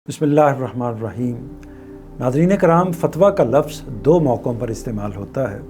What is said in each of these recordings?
बिस्मिल्लाहिर्रहमानिर्रहीम। नाज़रीन कराम, फ़तवा का लफ्ज़ दो मौक़ों पर इस्तेमाल होता है।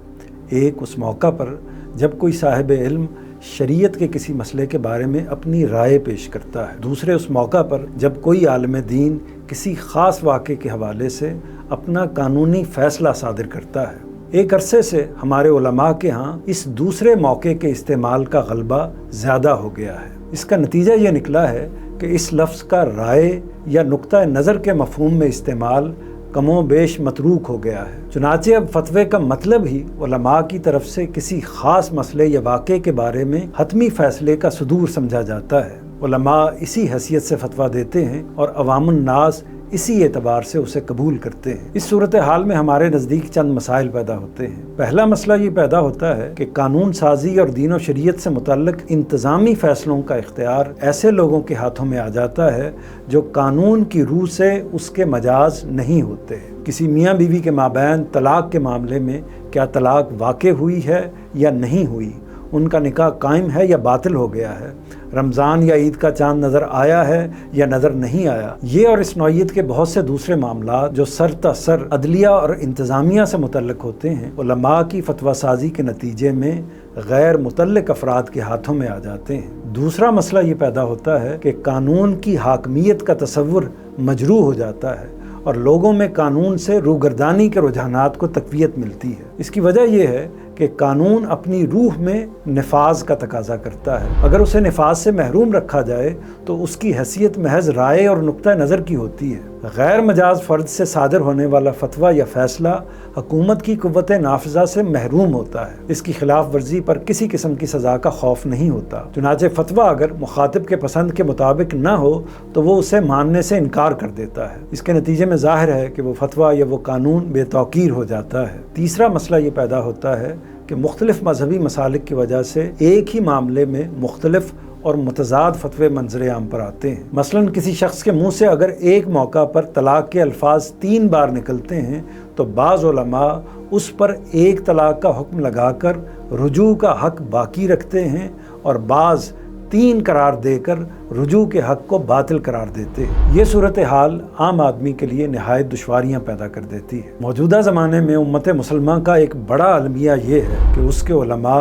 एक उस मौका पर जब कोई साहिब इल्म शरीयत के किसी मसले के बारे में अपनी राय पेश करता है। दूसरे उस मौका पर जब कोई आलिम दीन किसी ख़ास वाक़े के हवाले से अपना कानूनी फ़ैसला सादिर करता है। एक अरसे से हमारे उलमा के यहाँ इस दूसरे मौके के इस्तेमाल का गलबा ज़्यादा हो गया है। इसका नतीजा ये निकला है कि इस लफ्ज़ का राय या नुक्ता नज़र के मफ़हूम में इस्तेमाल कमो बेश मतरूक हो गया है। चुनाचे अब फ़तवे का मतलब ही उलमा की तरफ से किसी ख़ास मसले या वाक़े के बारे में हतमी फ़ैसले का सुदूर समझा जाता है। उलमा इसी हैसियत से फ़तवा देते हैं और अवामुन नास इसी एतबार से उसे कबूल करते हैं। इस सूरत हाल में हमारे नज़दीक चंद मसाइल पैदा होते हैं। पहला मसला ये पैदा होता है कि कानून साजी और दीन व शरीयत से मुतल्लिक़ इंतज़ामी फ़ैसलों का इख्तियार ऐसे लोगों के हाथों में आ जाता है जो कानून की रूह से उसके मजाज नहीं होते। किसी मियाँ बीवी के माबैन तलाक़ के मामले में क्या तलाक़ वाक़े हुई है या नहीं हुई, उनका निकाह कायम है या बातिल हो गया है, रमज़ान या ईद का चांद नज़र आया है या नज़र नहीं आया, ये और इस नौइयत के बहुत से दूसरे मामला जो सर अदलिया और इंतज़ामिया से मुतल्लिक़ होते हैं, उलमा की फ़तवा साजी के नतीजे में गैर मुतल्लिक़ अफराद के हाथों में आ जाते हैं। दूसरा मसला ये पैदा होता है कि कानून की हाकमियत का तसव्वुर मजरूह हो जाता है और लोगों में कानून से रूगर्दानी के रुझानात को तक़वियत मिलती है। इसकी वजह यह है कि कानून अपनी रूह में नफाज का तकाजा करता है। अगर उसे नफाज से महरूम रखा जाए तो उसकी हैसियत महज राय और नुक्ता नज़र की होती है। गैर मजाज फ़र्द से सादर होने वाला फतवा या फ़ैसला हुकूमत की कुव्वत नाफिज़ा से महरूम होता है। इसकी खिलाफ वर्जी पर किसी किस्म की सज़ा का खौफ नहीं होता। चुनाचे फतवा अगर मुखातिब के पसंद के मुताबिक न हो तो वो उसे मानने से इनकार कर देता है। इसके नतीजे में ज़ाहिर है कि वो फतवा या वो कानून बेतौकीर हो जाता है। तीसरा मसला ये पैदा होता है कि मुख्तलिफ मजहबी मसालिक की वजह से एक ही मामले में मुख्तलिफ और मुतज़ाद फतवे मंजर आम पर आते हैं। मसलन किसी शख्स के मुंह से अगर एक मौका पर तलाक़ के अल्फाज 3 बार निकलते हैं तो बाज़ उलमा उस पर एक तलाक़ का हुक्म लगाकर रुजू का हक़ बाकी रखते हैं और बाज़ 3 करार देकर रुजू के हक़ को बातिल करार देते हैं। ये सूरत हाल आम आदमी के लिए नहायत दुश्वारियाँ पैदा कर देती है। मौजूदा ज़माने में उम्मत मुसलमान का एक बड़ा अलमिया ये है कि उसके उलमा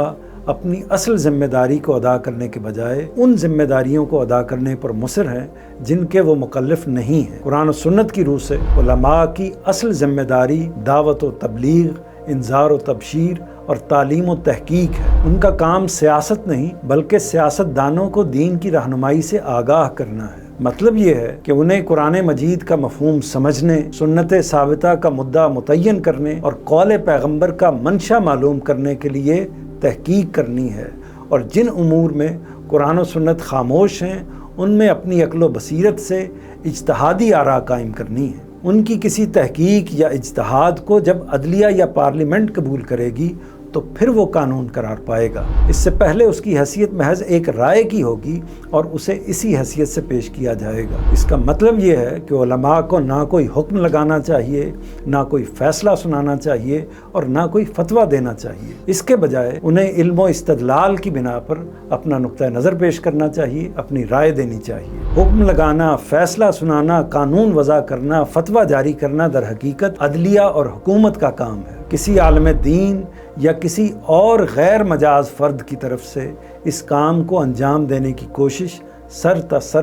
अपनी असल ज़िम्मेदारी को अदा करने के बजाय उन ज़िम्मेदारियों को अदा करने पर मुसर हैं जिनके वो मुकल्लफ़ नहीं हैं। कुरान और सुन्नत की रूह से उलमा की असल ज़िम्मेदारी दावत व तबलीग, इंज़ार व तबशीर और तालीम व तहकीक है। उनका काम सियासत नहीं बल्कि सियासतदानों को दीन की रहनुमाई से आगाह करना है। मतलब ये है कि उन्हें कुरान मजीद का मफहूम समझने, सुन्नत साबिता का मुद्दा मुतय्यन करने और कौल पैगम्बर का मंशा मालूम करने के लिए तहकीक करनी है और जिन उमूर में कुरान और सुन्नत खामोश हैं उनमें अपनी अक्ल व बसीरत से इज्तिहादी आरा कायम करनी है। उनकी किसी तहकीक या इज्तिहाद को जब अदलिया या पार्लियामेंट कबूल करेगी तो फिर वो कानून करार पाएगा। इससे पहले उसकी हैसियत महज एक राय की होगी और उसे इसी हैसियत से पेश किया जाएगा। इसका मतलब ये है कि उलमा को ना कोई हुक्म लगाना चाहिए, ना कोई फ़ैसला सुनाना चाहिए और ना कोई फतवा देना चाहिए। इसके बजाय उन्हें इल्म व इस्तदलाल की बिना पर अपना नुक्ता नज़र पेश करना चाहिए, अपनी राय देनी चाहिए। हुक्म लगाना, फ़ैसला सुनाना, कानून वज़ा करना, फतवा जारी करना दर हकीकत अदलिया और हुकूमत का काम है। किसी आलिम दीन या किसी और गैर मजाज फ़र्द की तरफ से इस काम को अंजाम देने की कोशिश सर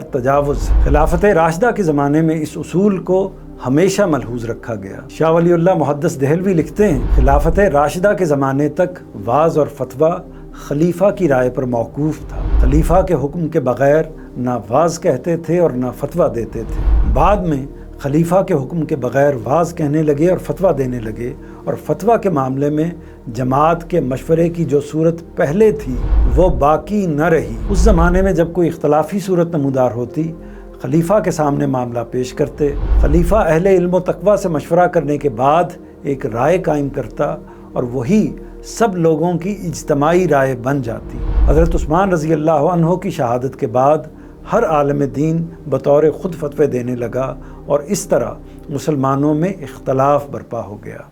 तजावुज़। खिलाफत राशिदा के ज़माने में इस उसूल को हमेशा मलहूज़ रखा गया। शाह वलीउल्लाह मुहद्दिस देहलवी लिखते हैं, खिलाफत राशिदा के ज़माने तक वाज़ और फतवा खलीफा की राय पर मौकूफ़ था। खलीफा के हुक्म के बग़ैर ना वाज़ कहते थे और ना फतवा देते थे। बाद में खलीफा के हुक्म के बग़ैर वाज़ कहने लगे और फतवा देने लगे और फतवा के मामले में जमात के मशवरे की जो सूरत पहले थी वो बाकी न रही। उस ज़माने में जब कोई इख्तलाफी सूरत नमूदार होती, खलीफा के सामने मामला पेश करते, खलीफा अहले इल्म व तक़वा से मशवरा करने के बाद एक राय कायम करता और वही सब लोगों की इज्तमाई राय बन जाती। हज़रत उस्मान रज़ी अल्लाह अन्हु की शहादत के बाद हर आलिम दीन बतौर ख़ुद फतवे देने लगा और इस तरह मुसलमानों में इख्तलाफ बर्पा हो गया।